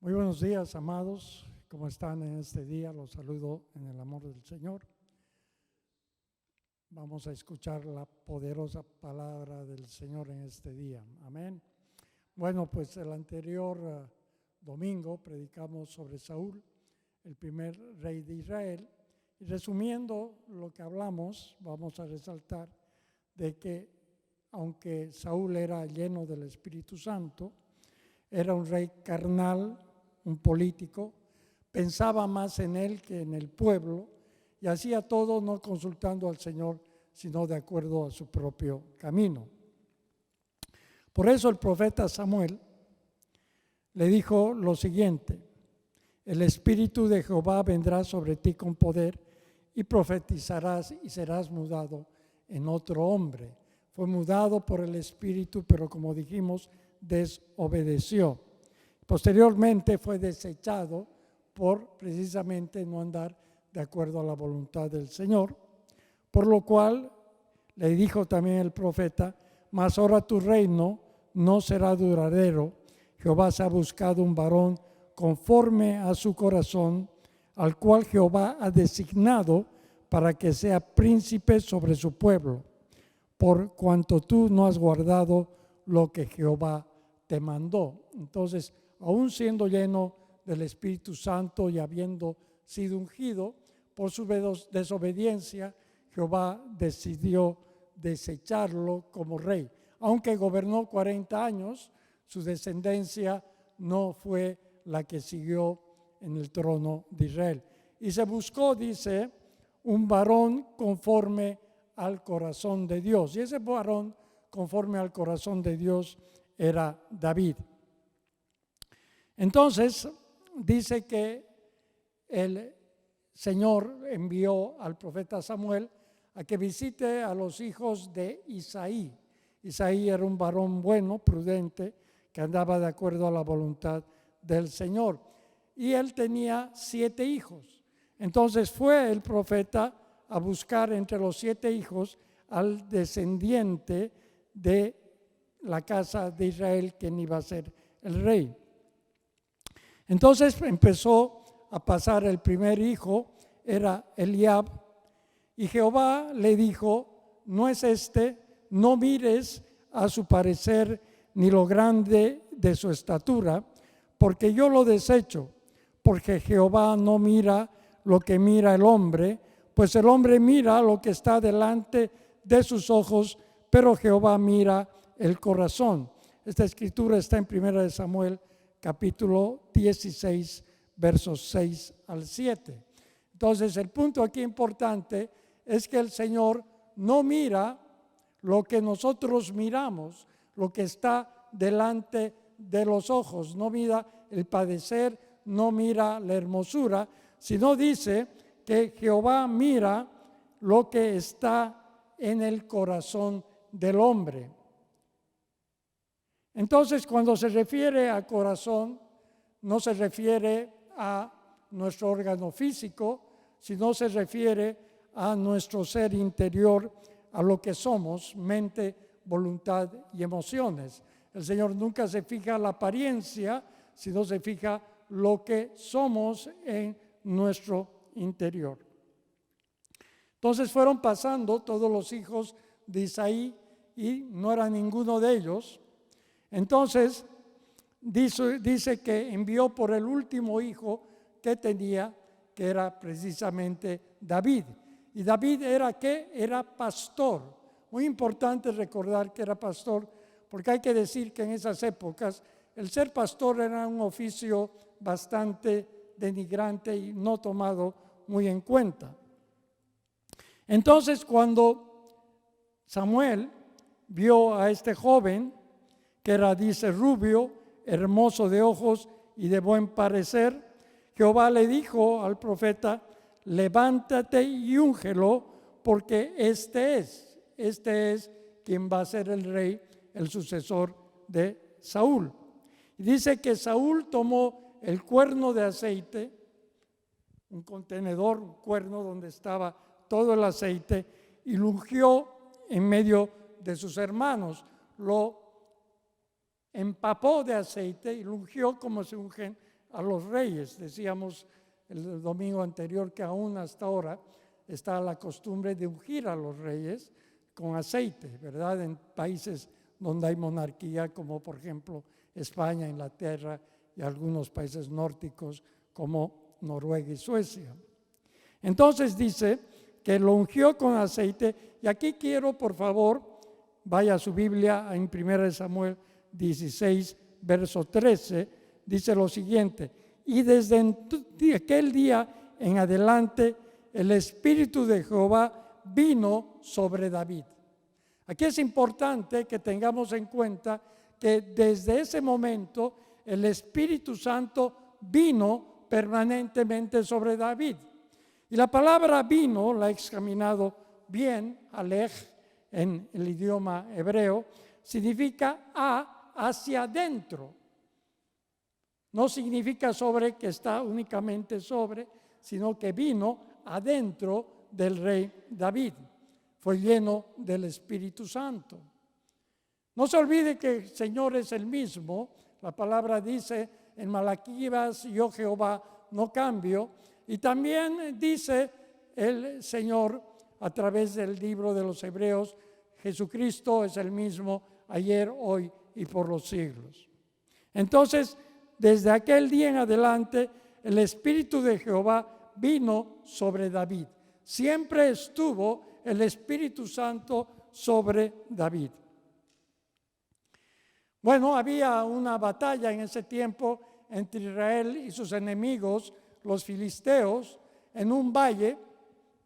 Muy buenos días, amados. ¿Cómo están en este día? Los saludo en el amor del Señor. Vamos a escuchar la poderosa palabra del Señor en este día. Amén. Bueno, pues el anterior domingo predicamos sobre Saúl, el primer rey de Israel. Y resumiendo lo que hablamos, vamos a resaltar de que aunque Saúl era lleno del Espíritu Santo, era un rey carnal, un político, pensaba más en él que en el pueblo y hacía todo no consultando al Señor, sino de acuerdo a su propio camino. Por eso el profeta Samuel le dijo lo siguiente: el Espíritu de Jehová vendrá sobre ti con poder y profetizarás y serás mudado en otro hombre. Fue mudado por el Espíritu, pero como dijimos, desobedeció. Posteriormente fue desechado por precisamente no andar de acuerdo a la voluntad del Señor, por lo cual le dijo también el profeta: mas ahora tu reino no será duradero. Jehová se ha buscado un varón conforme a su corazón, al cual Jehová ha designado para que sea príncipe sobre su pueblo, por cuanto tú no has guardado lo que Jehová te mandó. Entonces, aún siendo lleno del Espíritu Santo y habiendo sido ungido, por su desobediencia, Jehová decidió desecharlo como rey. Aunque gobernó 40 años, su descendencia no fue la que siguió en el trono de Israel. Y se buscó, dice, un varón conforme al corazón de Dios. Y ese varón conforme al corazón de Dios era David. Entonces, dice que el Señor envió al profeta Samuel a que visite a los hijos de Isaí. Isaí era un varón bueno, prudente, que andaba de acuerdo a la voluntad del Señor. Y él tenía 7 hijos. Entonces fue el profeta a buscar entre los 7 hijos al descendiente de la casa de Israel, quien iba a ser el rey. Entonces empezó a pasar el primer hijo, era Eliab, y Jehová le dijo: no es este, no mires a su parecer ni lo grande de su estatura, porque yo lo desecho, porque Jehová no mira lo que mira el hombre, pues el hombre mira lo que está delante de sus ojos, pero Jehová mira el corazón. Esta escritura está en 1 Samuel capítulo 16, versos 6 al 7. Entonces, el punto aquí importante es que el Señor no mira lo que nosotros miramos, lo que está delante de los ojos, no mira el padecer, no mira la hermosura, sino dice que Jehová mira lo que está en el corazón del hombre. Entonces, cuando se refiere a corazón, no se refiere a nuestro órgano físico, sino se refiere a nuestro ser interior, a lo que somos, mente, voluntad y emociones. El Señor nunca se fija en la apariencia, sino se fija lo que somos en nuestro interior. Entonces fueron pasando todos los hijos de Isaí y no era ninguno de ellos. Entonces dice que envió por el último hijo que tenía, que era precisamente David. Y David era ¿qué? Era pastor. Muy importante recordar que era pastor, porque hay que decir que en esas épocas el ser pastor era un oficio bastante denigrante y no tomado muy en cuenta. Entonces, cuando Samuel vio a este joven, que era, dice, rubio, hermoso de ojos y de buen parecer, Jehová le dijo al profeta: levántate y úngelo, porque este es quien va a ser el rey, el sucesor de Saúl. Y dice que Saúl tomó el cuerno de aceite, un contenedor, un cuerno donde estaba todo el aceite, y lo ungió en medio de sus hermanos. Lo empapó de aceite y lo ungió como se ungen a los reyes. Decíamos el domingo anterior que aún hasta ahora está la costumbre de ungir a los reyes con aceite, ¿verdad? En países donde hay monarquía, como por ejemplo España, Inglaterra y algunos países nórdicos como Noruega y Suecia. Entonces dice que lo ungió con aceite, y aquí quiero, por favor, vaya a su Biblia en 1 Samuel 16, verso 13, dice lo siguiente: y desde aquel día en adelante el Espíritu de Jehová vino sobre David. Aquí es importante que tengamos en cuenta que desde ese momento el Espíritu Santo vino permanentemente sobre David. Y la palabra vino, la he examinado bien, alej, en el idioma hebreo, significa hacia adentro. No significa sobre, que está únicamente sobre, sino que vino adentro del rey David. Fue lleno del Espíritu Santo. No se olvide que el Señor es el mismo. La palabra dice en Malaquías: yo Jehová no cambio. Y también dice el Señor a través del libro de los Hebreos: Jesucristo es el mismo ayer, hoy y por los siglos. Entonces, desde aquel día en adelante, el Espíritu de Jehová vino sobre David. Siempre estuvo el Espíritu Santo sobre David. Bueno, había una batalla en ese tiempo entre Israel y sus enemigos, los filisteos, en un valle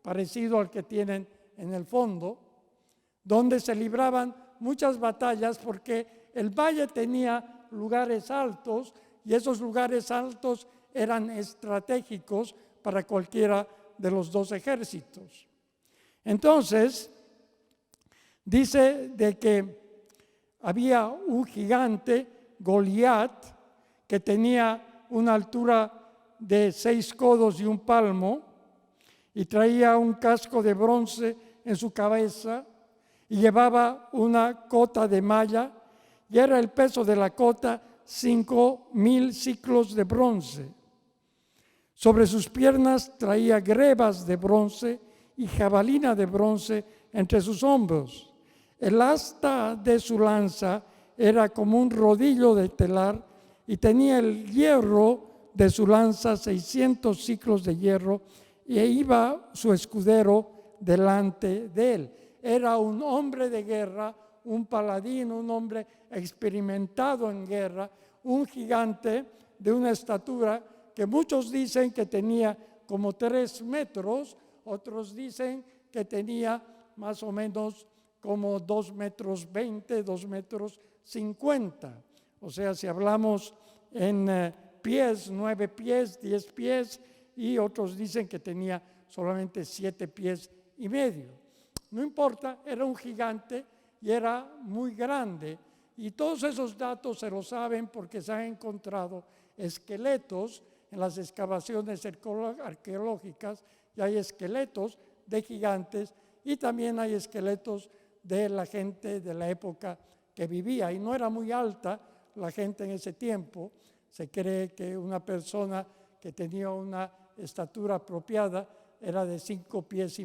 parecido al que tienen en el fondo, donde se libraban muchas batallas porque el valle tenía lugares altos y esos lugares altos eran estratégicos para cualquiera de los dos ejércitos. Entonces, dice de que había un gigante, Goliat, que tenía una altura de 6 codos y un palmo, y traía un casco de bronce en su cabeza, y llevaba una cota de malla, y era el peso de la cota 5,000 ciclos de bronce. Sobre sus piernas traía grebas de bronce y jabalina de bronce entre sus hombros. El asta de su lanza era como un rodillo de telar y tenía el hierro de su lanza 600 ciclos de hierro, y iba su escudero delante de él. Era un hombre de guerra, un paladín, un hombre experimentado en guerra, un gigante de una estatura que muchos dicen que tenía como 3 metros, otros dicen que tenía más o menos como 2,20 metros, 2,50 metros. O sea, si hablamos en pies, 9 pies, 10 pies, y otros dicen que tenía solamente 7,5 pies. No importa, era un gigante y era muy grande. Y todos esos datos se lo saben porque se han encontrado esqueletos en las excavaciones arqueológicas, y hay esqueletos de gigantes y también hay esqueletos de la gente de la época que vivía. Y no era muy alta la gente en ese tiempo. Se cree que una persona que tenía una estatura apropiada era de 5,5 pies.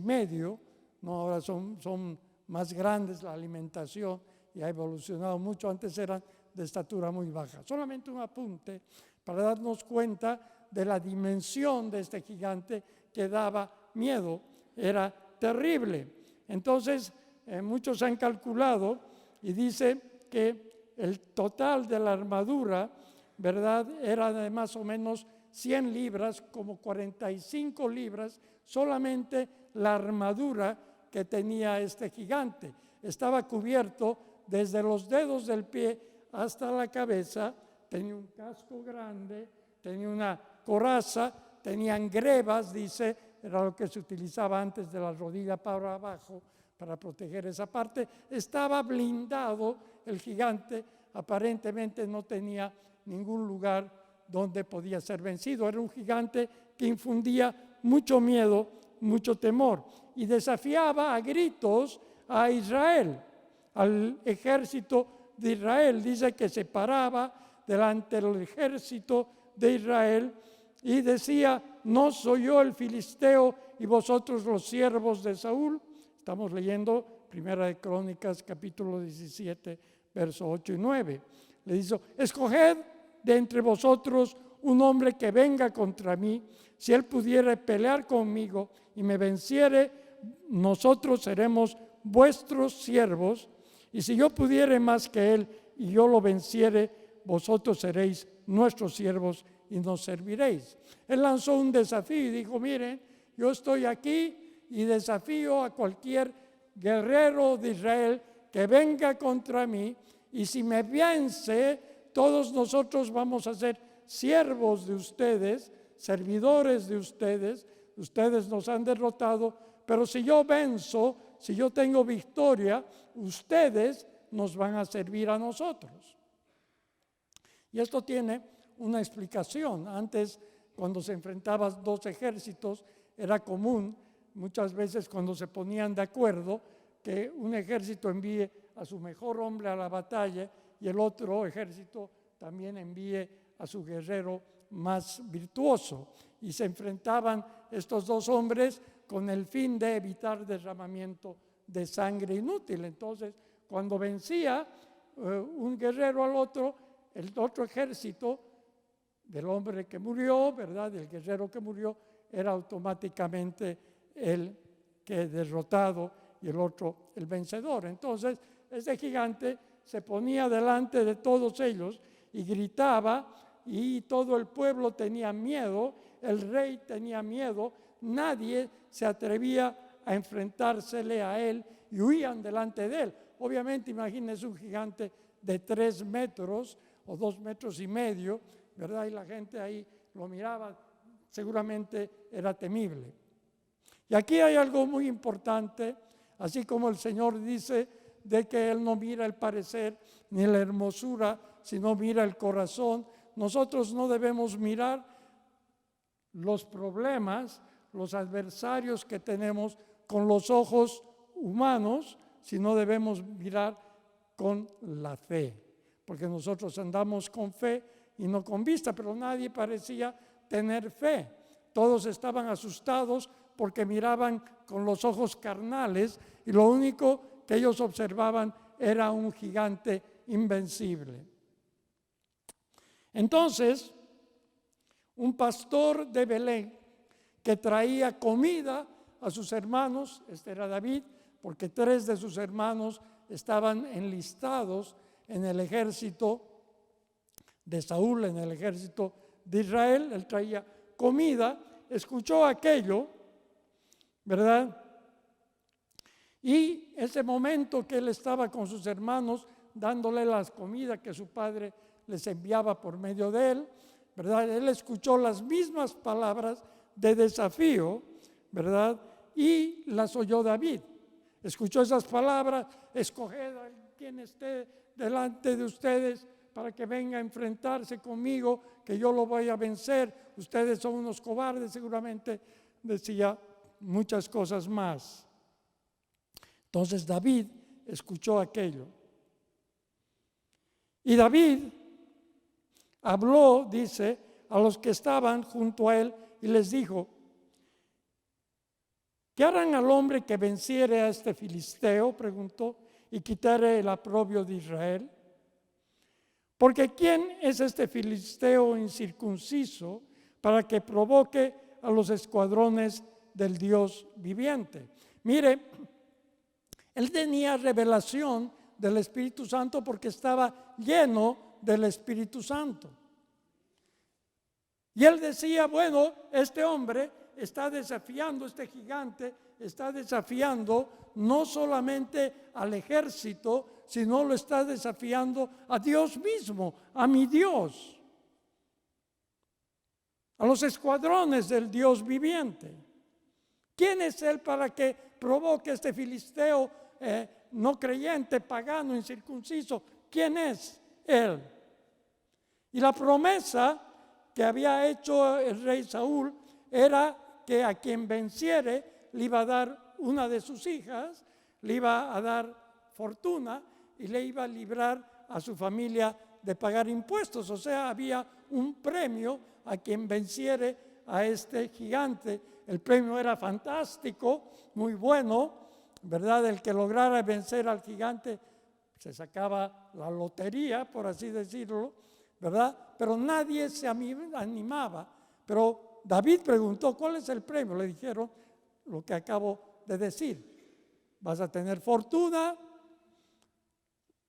No, ahora son más grandes, la alimentación y ha evolucionado mucho. Antes eran de estatura muy baja. Solamente un apunte para darnos cuenta de la dimensión de este gigante que daba miedo. Era terrible. Entonces, muchos han calculado y dice que el total de la armadura, ¿verdad?, era de más o menos 100 libras, como 45 libras, solamente la armadura que tenía este gigante. Estaba cubierto desde los dedos del pie hasta la cabeza, tenía un casco grande, tenía una coraza, tenían grebas, dice, era lo que se utilizaba antes de la rodilla para abajo para proteger esa parte. Estaba blindado el gigante, aparentemente no tenía ningún lugar donde podía ser vencido. Era un gigante que infundía mucho miedo, mucho temor, y desafiaba a gritos a Israel, al ejército de Israel. Dice que se paraba delante del ejército de Israel y decía: ¿no soy yo el filisteo y vosotros los siervos de Saúl? Estamos leyendo Primera de Crónicas, capítulo 17, versos 8 y 9. Le dice: escoged de entre vosotros un hombre que venga contra mí. Si él pudiere pelear conmigo y me venciere, nosotros seremos vuestros siervos. Y si yo pudiere más que él y yo lo venciere, vosotros seréis nuestros siervos y nos serviréis. Él lanzó un desafío y dijo: miren, yo estoy aquí y desafío a cualquier guerrero de Israel que venga contra mí, y si me vence, todos nosotros vamos a ser siervos de ustedes, servidores de ustedes. Ustedes nos han derrotado, pero si yo venzo, si yo tengo victoria, ustedes nos van a servir a nosotros. Y esto tiene una explicación. Antes, cuando se enfrentaban dos ejércitos, era común, muchas veces cuando se ponían de acuerdo, que un ejército envíe a su mejor hombre a la batalla y el otro ejército también envíe a su guerrero más virtuoso. Y se enfrentaban estos dos hombres con el fin de evitar derramamiento de sangre inútil. Entonces, cuando vencía un guerrero al otro, el otro ejército del hombre que murió, ¿verdad?, del guerrero que murió, era automáticamente el que derrotado y el otro el vencedor. Entonces, ese gigante se ponía delante de todos ellos y gritaba, y todo el pueblo tenía miedo, el rey tenía miedo, nadie se atrevía a enfrentársele a él y huían delante de él. Obviamente, imagínense un gigante de 3 metros o 2 metros y medio, ¿verdad? Y la gente ahí lo miraba, seguramente era temible. Y aquí hay algo muy importante, así como el Señor dice de que Él no mira el parecer ni la hermosura, sino mira el corazón. Nosotros no debemos mirar los problemas, los adversarios que tenemos con los ojos humanos, sino debemos mirar con la fe, porque nosotros andamos con fe y no con vista, pero nadie parecía tener fe. Todos estaban asustados porque miraban con los ojos carnales y lo único que ellos observaban era un gigante invencible. Entonces, un pastor de Belén que traía comida a sus hermanos, este era David, porque 3 de sus hermanos estaban enlistados en el ejército de Saúl, en el ejército de Israel. Él traía comida, escuchó aquello, ¿verdad? Y ese momento que él estaba con sus hermanos, dándole las comidas que su padre les enviaba por medio de él, ¿verdad? Él escuchó las mismas palabras de desafío, ¿verdad? Y las oyó David. Escuchó esas palabras: escoged a quien esté delante de ustedes para que venga a enfrentarse conmigo, que yo lo voy a vencer. Ustedes son unos cobardes, seguramente decía muchas cosas más. Entonces David escuchó aquello. Y David habló, dice, a los que estaban junto a él y les dijo: ¿qué harán al hombre que venciere a este filisteo? Preguntó, y quitare el oprobio de Israel. Porque ¿quién es este filisteo incircunciso para que provoque a los escuadrones del Dios viviente? Mire, él tenía revelación del Espíritu Santo porque estaba lleno del Espíritu Santo. Y él decía: bueno, este hombre está desafiando, este gigante está desafiando no solamente al ejército, sino lo está desafiando a Dios mismo, a mi Dios, a los escuadrones del Dios viviente. ¿Quién es él para que provoque este filisteo no creyente, pagano, incircunciso? ¿Quién es él? Y la promesa que había hecho el rey Saúl era que a quien venciere le iba a dar una de sus hijas, le iba a dar fortuna y le iba a librar a su familia de pagar impuestos, o sea, había un premio a quien venciere a este gigante. El premio era fantástico, muy bueno, ¿verdad? El que lograra vencer al gigante se sacaba la lotería, por así decirlo, ¿verdad? Pero nadie se animaba. Pero David preguntó, ¿cuál es el premio? Le dijeron lo que acabo de decir. Vas a tener fortuna,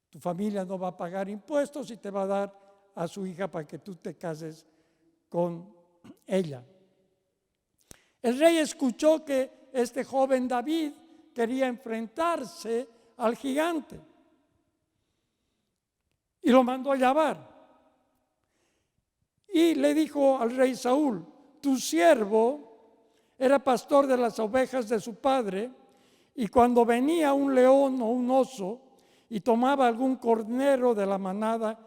tu familia no va a pagar impuestos y te va a dar a su hija para que tú te cases con ella. El rey escuchó que este joven David quería enfrentarse al gigante y lo mandó a llamar. Y le dijo al rey Saúl, tu siervo era pastor de las ovejas de su padre, y cuando venía un león o un oso y tomaba algún cornero de la manada,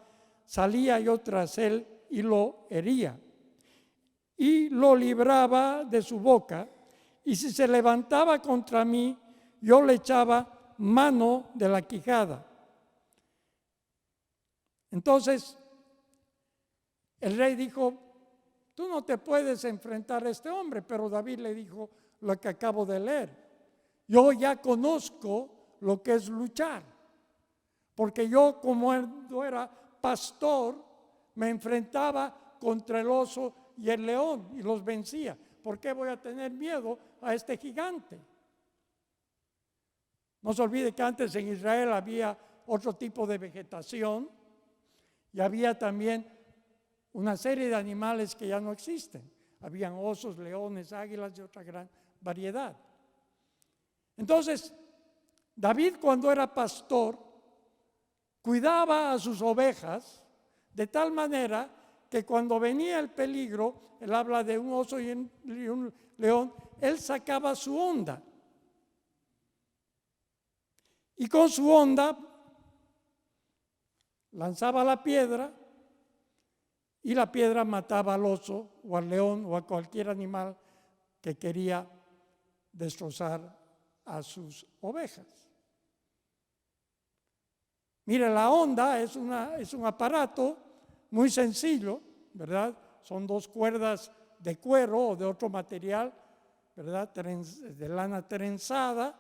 salía yo tras él y lo hería, y lo libraba de su boca, y si se levantaba contra mí, yo le echaba mano de la quijada. Entonces, el rey dijo, tú no te puedes enfrentar a este hombre, pero David le dijo lo que acabo de leer. Yo ya conozco lo que es luchar, porque yo como era pastor, me enfrentaba contra el oso y el león y los vencía. ¿Por qué voy a tener miedo a este gigante? No se olvide que antes en Israel había otro tipo de vegetación y había también una serie de animales que ya no existen. Habían osos, leones, águilas y otra gran variedad. Entonces, David, cuando era pastor, cuidaba a sus ovejas de tal manera que cuando venía el peligro, él habla de un oso y un león, él sacaba su honda. Y con su honda lanzaba la piedra y la piedra mataba al oso o al león o a cualquier animal que quería destrozar a sus ovejas. Mire, la honda es un aparato muy sencillo, ¿verdad? Son dos cuerdas de cuero o de otro material, ¿verdad? De lana trenzada,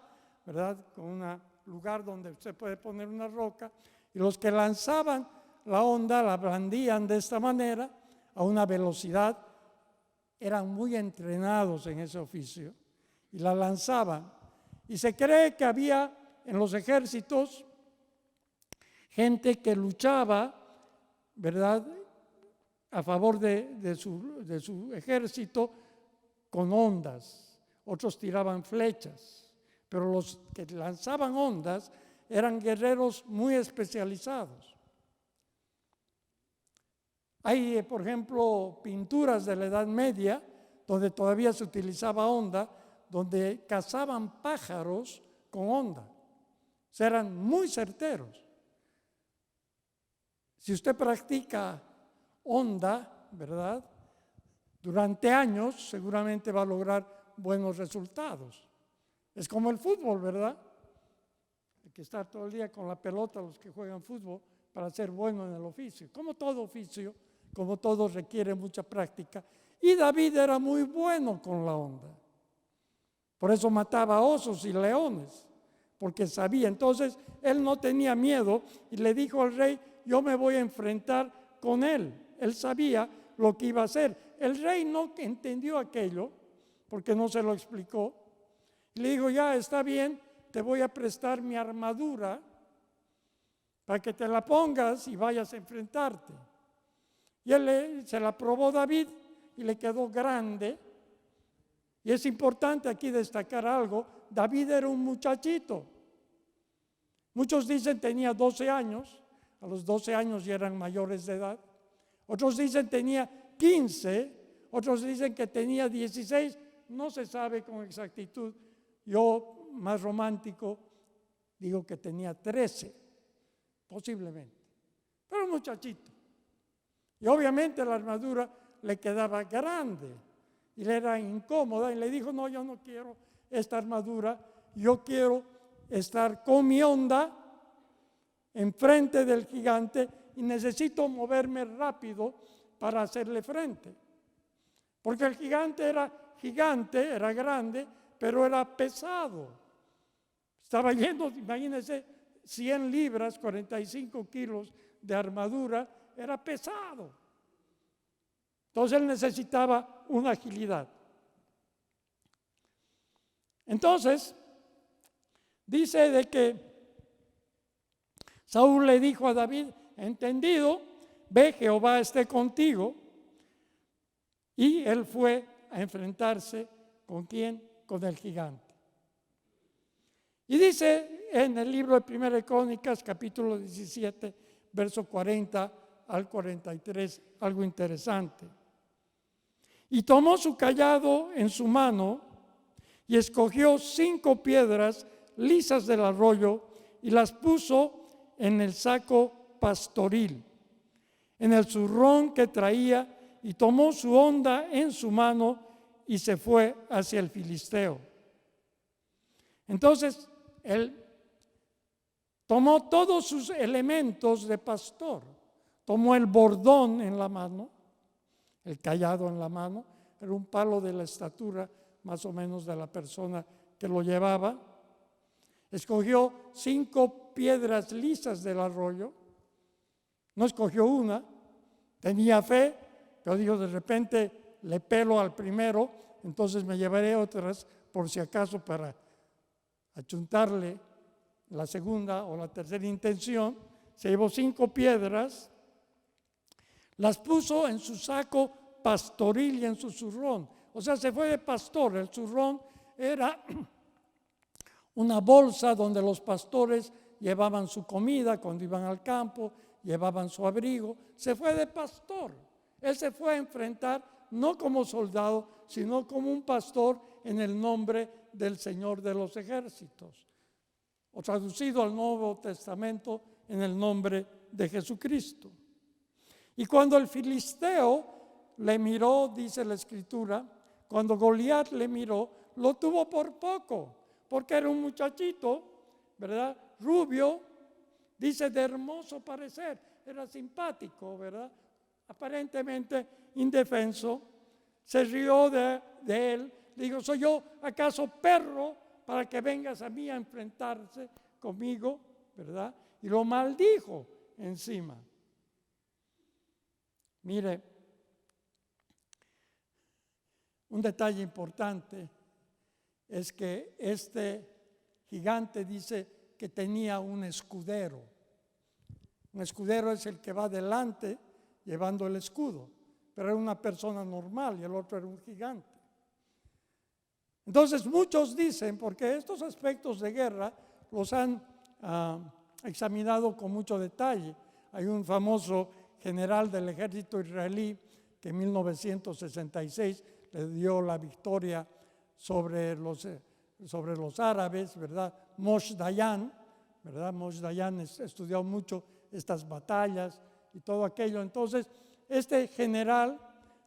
¿verdad? Con un lugar donde usted puede poner una roca. Y los que lanzaban la honda la blandían de esta manera a una velocidad, eran muy entrenados en ese oficio y la lanzaban. Y se cree que había en los ejércitos gente que luchaba, ¿verdad?, a favor de su ejército con hondas. Otros tiraban flechas, pero los que lanzaban hondas eran guerreros muy especializados. Hay, por ejemplo, pinturas de la Edad Media donde todavía se utilizaba honda, donde cazaban pájaros con honda. O sea, eran muy certeros. Si usted practica honda, ¿verdad?, durante años seguramente va a lograr buenos resultados. Es como el fútbol, ¿verdad? Hay que estar todo el día con la pelota los que juegan fútbol para ser bueno en el oficio. Como todo oficio, como todo requiere mucha práctica. Y David era muy bueno con la honda. Por eso mataba osos y leones, porque sabía. Entonces, él no tenía miedo y le dijo al rey, yo me voy a enfrentar con él. Él sabía lo que iba a hacer. El rey no entendió aquello, porque no se lo explicó. Le dijo, ya está bien, te voy a prestar mi armadura para que te la pongas y vayas a enfrentarte. Y él se la probó David y le quedó grande. Y es importante aquí destacar algo, David era un muchachito. Muchos dicen tenía 12 años, a los 12 años ya eran mayores de edad. Otros dicen tenía 15, otros dicen que tenía 16, no se sabe con exactitud. Yo, más romántico, digo que tenía 13, posiblemente, pero un muchachito. Y obviamente la armadura le quedaba grande y le era incómoda y le dijo, no, yo no quiero esta armadura, yo quiero estar con mi honda enfrente del gigante y necesito moverme rápido para hacerle frente. Porque el gigante, era grande, pero era pesado. Estaba lleno, imagínense, 100 libras, 45 kilos de armadura, era pesado. Entonces él necesitaba una agilidad. Entonces, dice de que Saúl le dijo a David: entendido, ve, Jehová esté contigo. Y él fue a enfrentarse ¿con quién? Con el gigante. Y dice en el libro de 1 Crónicas, capítulo 17, verso 40 al 43, algo interesante. Y tomó su cayado en su mano y escogió 5 piedras lisas del arroyo y las puso en el saco pastoril, en el zurrón que traía, y tomó su honda en su mano y se fue hacia el filisteo. Entonces, él tomó todos sus elementos de pastor. Tomó el bordón en la mano, el cayado en la mano, era un palo de la estatura más o menos de la persona que lo llevaba. Escogió 5 piedras lisas del arroyo, no escogió una, tenía fe, pero dijo: de repente le pelo al primero, entonces me llevaré otras por si acaso para achuntarle la segunda o la tercera intención. Se llevó 5 piedras, las puso en su saco pastoril y en su zurrón. O sea, se fue de pastor. El zurrón era una bolsa donde los pastores llevaban su comida cuando iban al campo, llevaban su abrigo. Se fue de pastor. Él se fue a enfrentar no como soldado, sino como un pastor en el nombre del Señor de los ejércitos. O traducido al Nuevo Testamento, en el nombre de Jesucristo. Y cuando el filisteo le miró, dice la Escritura, cuando Goliat le miró, lo tuvo por poco, porque era un muchachito, ¿verdad? Rubio, dice, de hermoso parecer, era simpático, ¿verdad? Aparentemente indefenso. Se rió de él, le dijo: ¿soy yo acaso perro para que vengas a mí a enfrentarse conmigo? ¿Verdad? Y lo maldijo encima. Mire, un detalle importante es que este gigante dice que tenía un escudero. Un escudero es el que va delante llevando el escudo, pero era una persona normal y el otro era un gigante. Entonces muchos dicen, porque estos aspectos de guerra los han examinado con mucho detalle. Hay un famoso general del ejército israelí que en 1966 le dio la victoria sobre los árabes, ¿verdad? Moshe Dayan, ¿verdad? Moshe Dayan estudió mucho estas batallas y todo aquello. Entonces, este general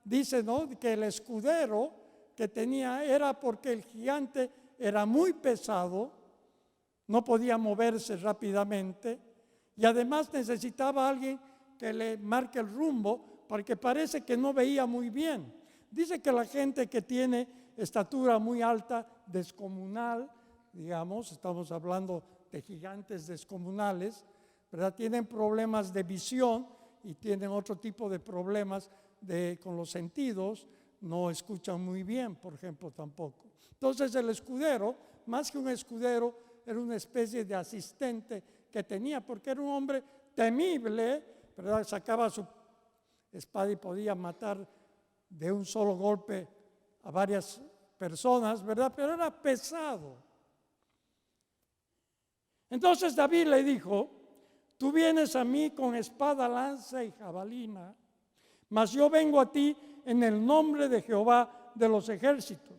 dice, ¿no?, que el escudero que tenía era porque el gigante era muy pesado, no podía moverse rápidamente y además necesitaba a alguien que le marque el rumbo porque parece que no veía muy bien. Dice que la gente que tiene estatura muy alta, descomunal, digamos, estamos hablando de gigantes descomunales, ¿verdad? Tienen problemas de visión y tienen otro tipo de problemas con los sentidos, no escuchan muy bien, por ejemplo, tampoco. Entonces el escudero, más que un escudero, era una especie de asistente que tenía, porque era un hombre temible, ¿verdad? Sacaba su espada y podía matar de un solo golpe a varias personas, ¿verdad? Pero era pesado. Entonces David le dijo: tú vienes a mí con espada, lanza y jabalina, mas yo vengo a ti en el nombre de Jehová de los ejércitos,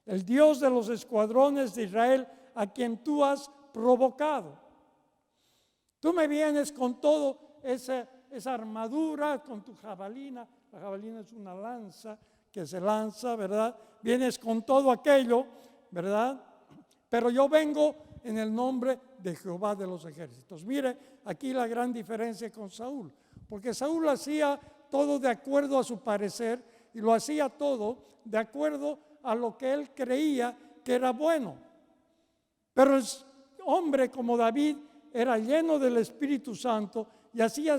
el Dios de los escuadrones de Israel, a quien tú has provocado. Tú me vienes con todo esa armadura, con tu jabalina. La jabalina es una lanza que se lanza, ¿verdad? Vienes con todo aquello, ¿verdad? Pero yo vengo en el nombre de Jehová de los ejércitos. Mire, aquí la gran diferencia con Saúl, porque Saúl hacía todo de acuerdo a su parecer y lo hacía todo de acuerdo a lo que él creía que era bueno. Pero el hombre como David era lleno del Espíritu Santo y hacía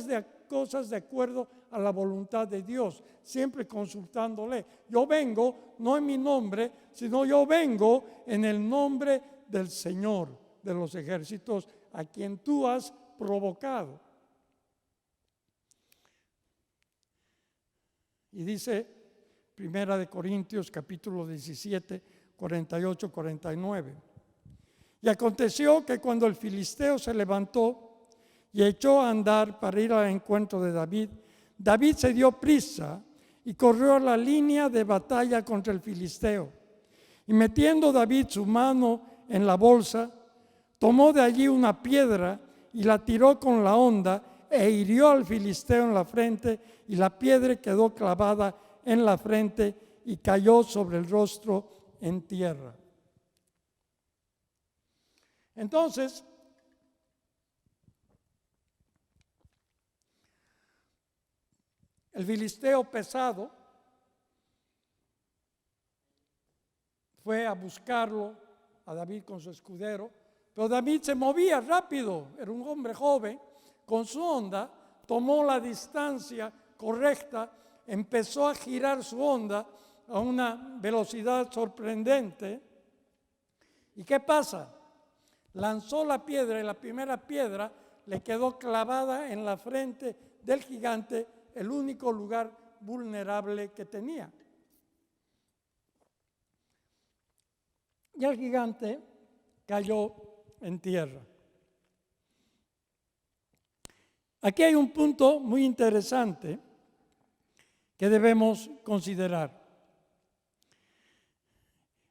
cosas de acuerdo a la voluntad de Dios, siempre consultándole. Yo vengo no en mi nombre, sino yo vengo en el nombre del Señor de los ejércitos, a quien tú has provocado. Y dice Primera de Corintios capítulo 17, 48, 49. Y aconteció que cuando el filisteo se levantó y echó a andar para ir al encuentro de David, David se dio prisa y corrió a la línea de batalla contra el filisteo. Y metiendo David su mano en la bolsa, tomó de allí una piedra y la tiró con la honda e hirió al filisteo en la frente, y la piedra quedó clavada en la frente y cayó sobre el rostro en tierra. Entonces, el filisteo pesado fue a buscarlo a David con su escudero, pero David se movía rápido, era un hombre joven, con su honda tomó la distancia correcta, empezó a girar su honda a una velocidad sorprendente. ¿Y qué pasa? Lanzó la piedra y la primera piedra le quedó clavada en la frente del gigante, el único lugar vulnerable que tenía. Y el gigante cayó en tierra. Aquí hay un punto muy interesante que debemos considerar.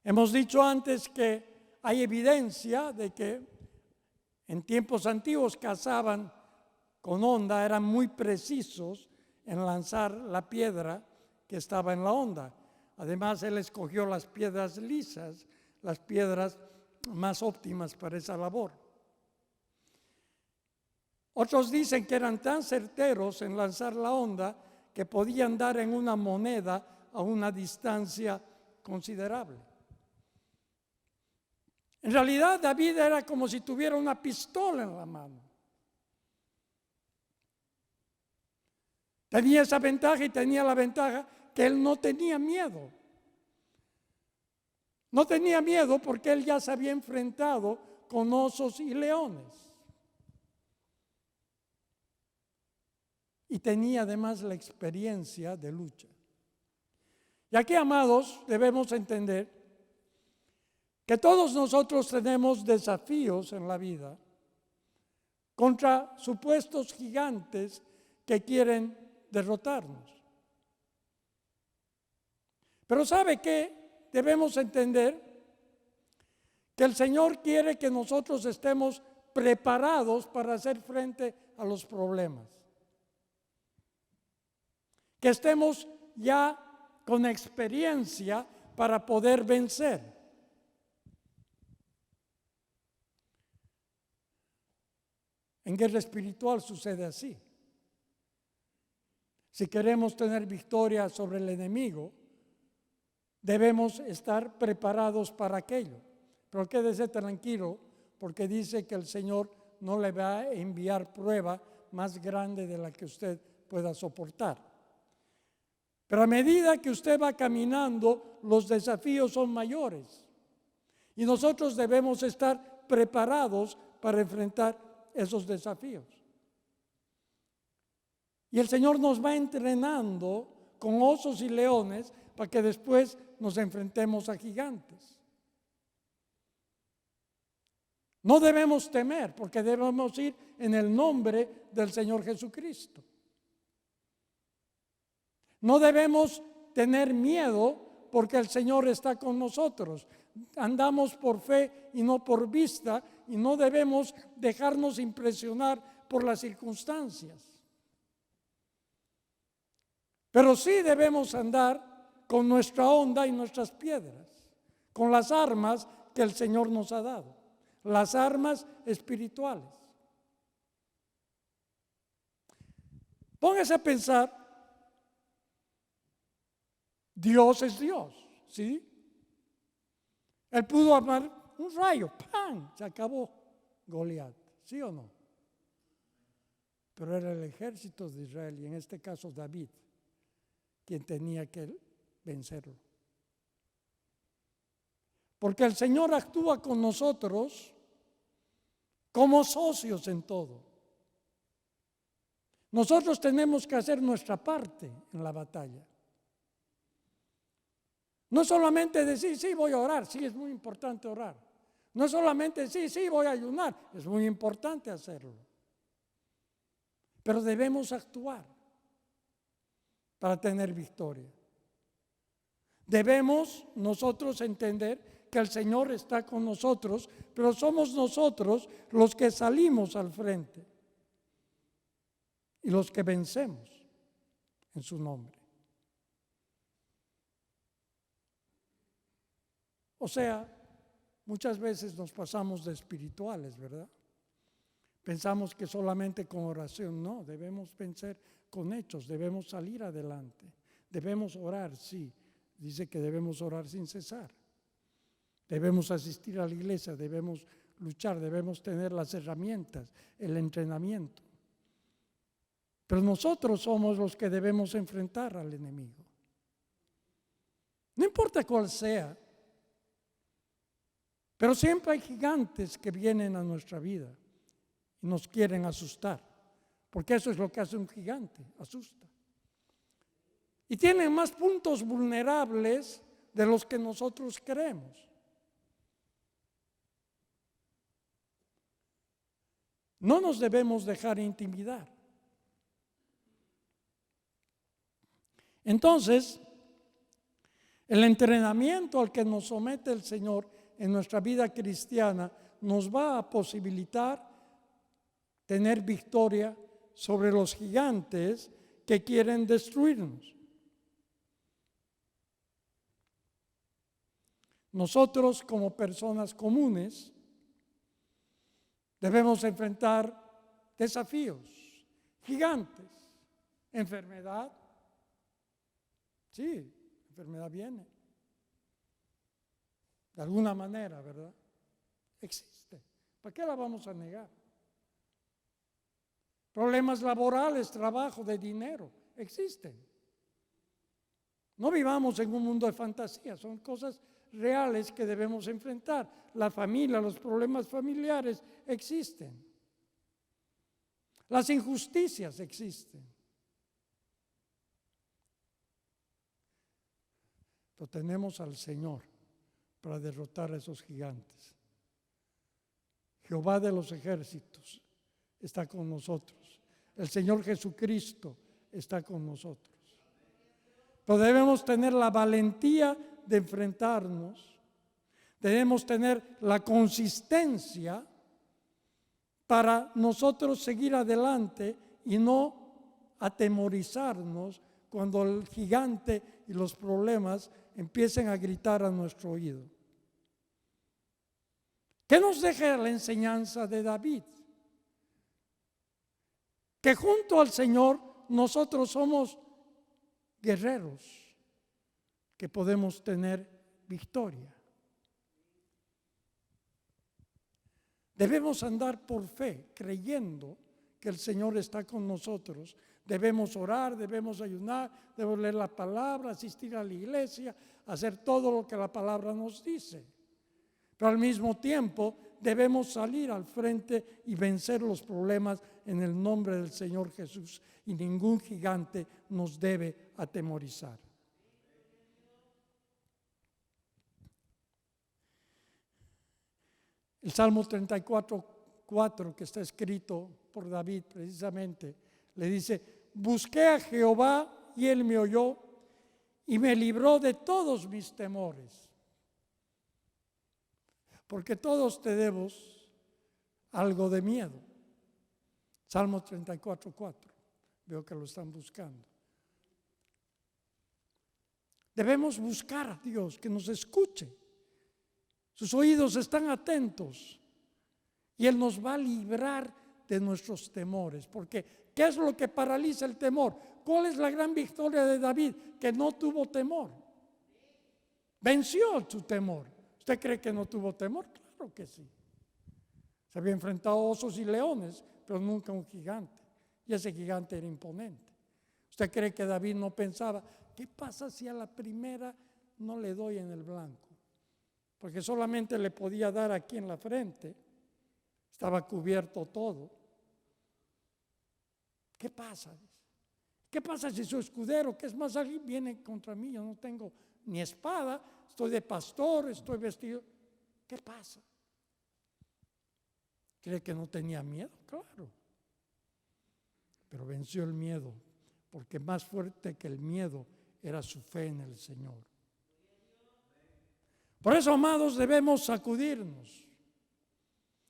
Hemos dicho antes que hay evidencia de que en tiempos antiguos cazaban con honda, eran muy precisos en lanzar la piedra que estaba en la honda. Además, él escogió las piedras lisas, las piedras más óptimas para esa labor. Otros dicen que eran tan certeros en lanzar la honda que podían dar en una moneda a una distancia considerable. En realidad, David era como si tuviera una pistola en la mano. Tenía esa ventaja y tenía la ventaja que él no tenía miedo. No tenía miedo porque él ya se había enfrentado con osos y leones. Y tenía además la experiencia de lucha. Y aquí, amados, debemos entender que todos nosotros tenemos desafíos en la vida contra supuestos gigantes que quieren derrotarnos. Pero ¿sabe qué? Debemos entender que el Señor quiere que nosotros estemos preparados para hacer frente a los problemas. Que estemos ya con experiencia para poder vencer. En guerra espiritual sucede así. Si queremos tener victoria sobre el enemigo, debemos estar preparados para aquello. Pero quédese tranquilo, porque dice que el Señor no le va a enviar prueba más grande de la que usted pueda soportar. Pero a medida que usted va caminando, los desafíos son mayores. Y nosotros debemos estar preparados para enfrentar esos desafíos. Y el Señor nos va entrenando con osos y leones para que después nos enfrentemos a gigantes. No debemos temer, porque debemos ir en el nombre del Señor Jesucristo. No debemos tener miedo porque el Señor está con nosotros. Andamos por fe y no por vista, y no debemos dejarnos impresionar por las circunstancias. Pero sí debemos andar con nuestra honda y nuestras piedras, con las armas que el Señor nos ha dado. las armas espirituales. Póngase a pensar, Dios es Dios, ¿sí? Él pudo armar un rayo, ¡pam!, se acabó Goliat, ¿sí o no? Pero era el ejército de Israel, y en este caso David, quien tenía que vencerlo. Porque el Señor actúa con nosotros como socios en todo. Nosotros tenemos que hacer nuestra parte en la batalla. No solamente decir, sí, voy a orar, sí, es muy importante orar. No solamente decir, sí, voy a ayunar, es muy importante hacerlo. Pero debemos actuar para tener victoria. Debemos nosotros entender que el Señor está con nosotros, pero somos nosotros los que salimos al frente y los que vencemos en su nombre. O sea, muchas veces nos pasamos de espirituales, ¿verdad? Pensamos que solamente con oración, no, debemos vencer con hechos, debemos salir adelante, debemos orar, sí, dice que debemos orar sin cesar, debemos asistir a la iglesia, debemos luchar, debemos tener las herramientas, el entrenamiento. Pero nosotros somos los que debemos enfrentar al enemigo. No importa cuál sea, pero siempre hay gigantes que vienen a nuestra vida y nos quieren asustar, porque eso es lo que hace un gigante, asusta. Y tienen más puntos vulnerables de los que nosotros creemos. No nos debemos dejar intimidar. Entonces, el entrenamiento al que nos somete el Señor en nuestra vida cristiana nos va a posibilitar tener victoria sobre los gigantes que quieren destruirnos. Nosotros, como personas comunes, debemos enfrentar desafíos, gigantes, enfermedad. Sí, enfermedad viene. De alguna manera, ¿verdad? Existe. ¿Para qué la vamos a negar? Problemas laborales, trabajo, de dinero, existen. No vivamos en un mundo de fantasía, son cosas reales que debemos enfrentar. La familia, los problemas familiares existen. Las injusticias existen. Pero tenemos al Señor para derrotar a esos gigantes. Jehová de los ejércitos está con nosotros. El Señor Jesucristo está con nosotros. Pero debemos tener la valentía de enfrentarnos. Debemos tener la consistencia para nosotros seguir adelante y no atemorizarnos cuando el gigante y los problemas empiecen a gritar a nuestro oído. ¿Qué nos deja la enseñanza de David? Que junto al Señor nosotros somos guerreros que podemos tener victoria. Debemos andar por fe, creyendo que el Señor está con nosotros. Debemos orar, debemos ayunar, debemos leer la palabra, asistir a la iglesia, hacer todo lo que la palabra nos dice. Pero al mismo tiempo debemos salir al frente y vencer los problemas en el nombre del Señor Jesús. Y ningún gigante nos debe atemorizar. El Salmo 34:4, que está escrito por David precisamente, le dice: busqué a Jehová y él me oyó y me libró de todos mis temores. Porque todos tenemos algo de miedo. Salmo 34:4. Veo que lo están buscando. Debemos buscar a Dios que nos escuche. Sus oídos están atentos Y Él nos va a librar de nuestros temores. Porque, ¿qué es lo que paraliza el temor? ¿Cuál es la gran victoria de David? Que no tuvo temor. Venció su temor. ¿Usted cree que no tuvo temor? Claro que sí. Se había enfrentado a osos y leones, pero nunca a un gigante. Y ese gigante era imponente. ¿Usted cree que David no pensaba, qué pasa si a la primera no le doy en el blanco? Porque solamente le podía dar aquí en la frente. Estaba cubierto todo. ¿Qué pasa? ¿Qué pasa si su escudero, que es más ágil, viene contra mí? Yo no tengo ni espada, estoy de pastor, estoy vestido. ¿Qué pasa? ¿Cree que no tenía miedo? Claro. Pero venció el miedo, porque más fuerte que el miedo era su fe en el Señor. Por eso, amados, debemos sacudirnos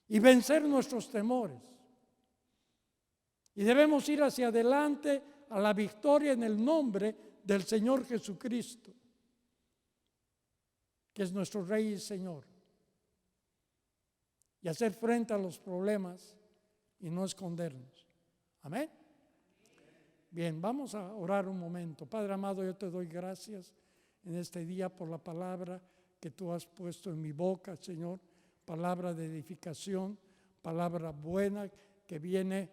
y vencer nuestros temores. Y debemos ir hacia adelante a la victoria en el nombre del Señor Jesucristo, que es nuestro Rey y Señor. Y hacer frente a los problemas y no escondernos. Amén. Bien, vamos a orar un momento. Padre amado, yo te doy gracias en este día por la palabra que tú has puesto en mi boca, Señor. Palabra de edificación, palabra buena que viene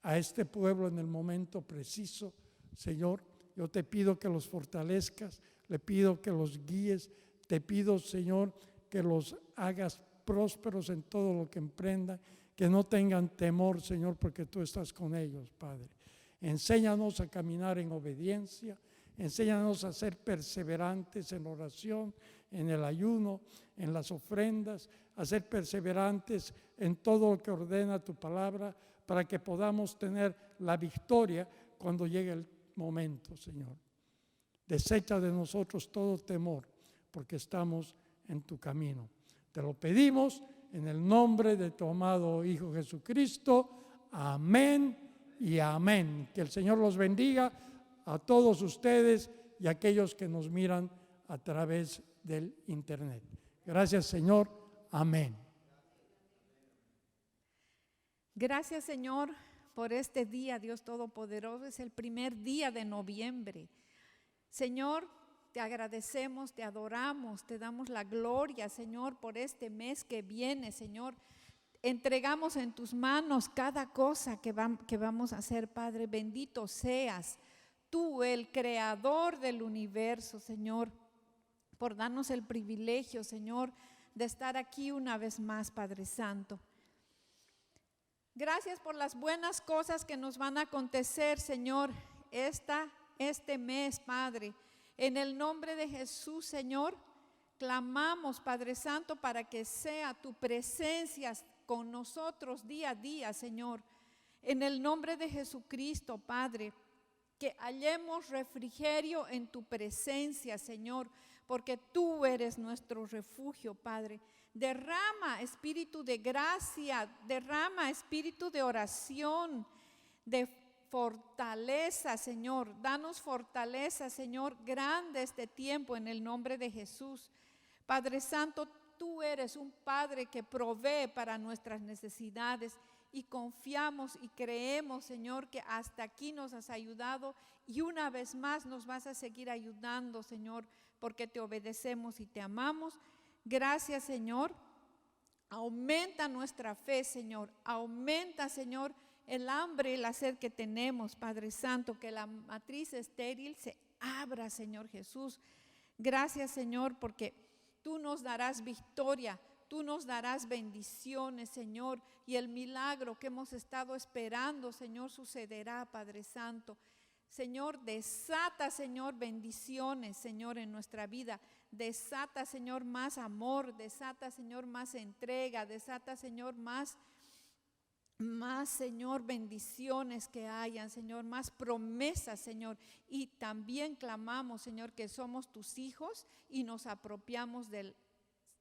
a este pueblo en el momento preciso. Señor, yo te pido que los fortalezcas, le pido que los guíes, te pido, Señor, que los hagas prósperos en todo lo que emprendan, que no tengan temor, Señor, porque tú estás con ellos, Padre. Enséñanos a caminar en obediencia, enséñanos a ser perseverantes en oración, en el ayuno, en las ofrendas, a ser perseverantes en todo lo que ordena tu palabra, para que podamos tener la victoria cuando llegue el momento, Señor. Desecha de nosotros todo temor, porque estamos en tu camino. Te lo pedimos en el nombre de tu amado Hijo Jesucristo. Amén y amén. Que el Señor los bendiga a todos ustedes y a aquellos que nos miran a través del internet. Gracias, Señor. Amén. Gracias, Señor, por este día, Dios Todopoderoso. Es el primer día de noviembre. Señor, te agradecemos, te adoramos, te damos la gloria, Señor, por este mes que viene, Señor. Entregamos en tus manos cada cosa que vamos a hacer, Padre. Bendito seas tú, el creador del universo, Señor, por darnos el privilegio, Señor, de estar aquí una vez más, Padre Santo. Gracias por las buenas cosas que nos van a acontecer, Señor, este mes, Padre. En el nombre de Jesús, Señor, clamamos, Padre Santo, para que sea tu presencia con nosotros día a día, Señor. En el nombre de Jesucristo, Padre, que hallemos refrigerio en tu presencia, Señor, porque tú eres nuestro refugio, Padre. Derrama espíritu de gracia, derrama espíritu de oración, de fortaleza, Señor. Danos fortaleza, Señor, grande este tiempo en el nombre de Jesús. Padre Santo, tú eres un Padre que provee para nuestras necesidades y confiamos y creemos, Señor, que hasta aquí nos has ayudado y una vez más nos vas a seguir ayudando, Señor, porque te obedecemos y te amamos. Gracias, Señor. Aumenta nuestra fe, Señor. Aumenta, Señor, el hambre y la sed que tenemos, Padre Santo, que la matriz estéril se abra, Señor Jesús. Gracias, Señor, porque tú nos darás victoria, tú nos darás bendiciones, Señor, y el milagro que hemos estado esperando, Señor, sucederá, Padre Santo. Señor, desata, Señor, bendiciones, Señor, en nuestra vida. Desata, Señor, más amor, desata, Señor, más entrega, desata, Señor, más, Señor, bendiciones que hayan, Señor, más promesas, Señor. Y también clamamos, Señor, que somos tus hijos y nos apropiamos de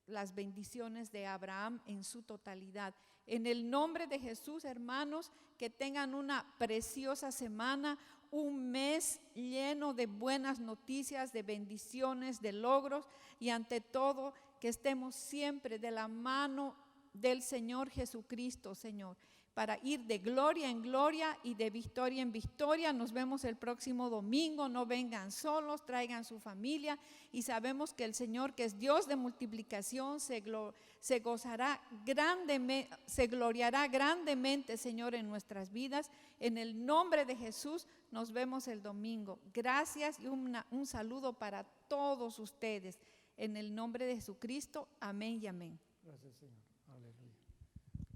las bendiciones de Abraham en su totalidad. En el nombre de Jesús, hermanos, que tengan una preciosa semana, un mes lleno de buenas noticias, de bendiciones, de logros y ante todo que estemos siempre de la mano del Señor Jesucristo, Señor, para ir de gloria en gloria y de victoria en victoria. Nos vemos el próximo domingo. No vengan solos, traigan su familia, y sabemos que el Señor, que es Dios de multiplicación, se gloriará grandemente, Señor, en nuestras vidas. En el nombre de Jesús, nos vemos el domingo. Gracias y un saludo para todos ustedes. En el nombre de Jesucristo, amén y amén. Gracias, Señor. Aleluya.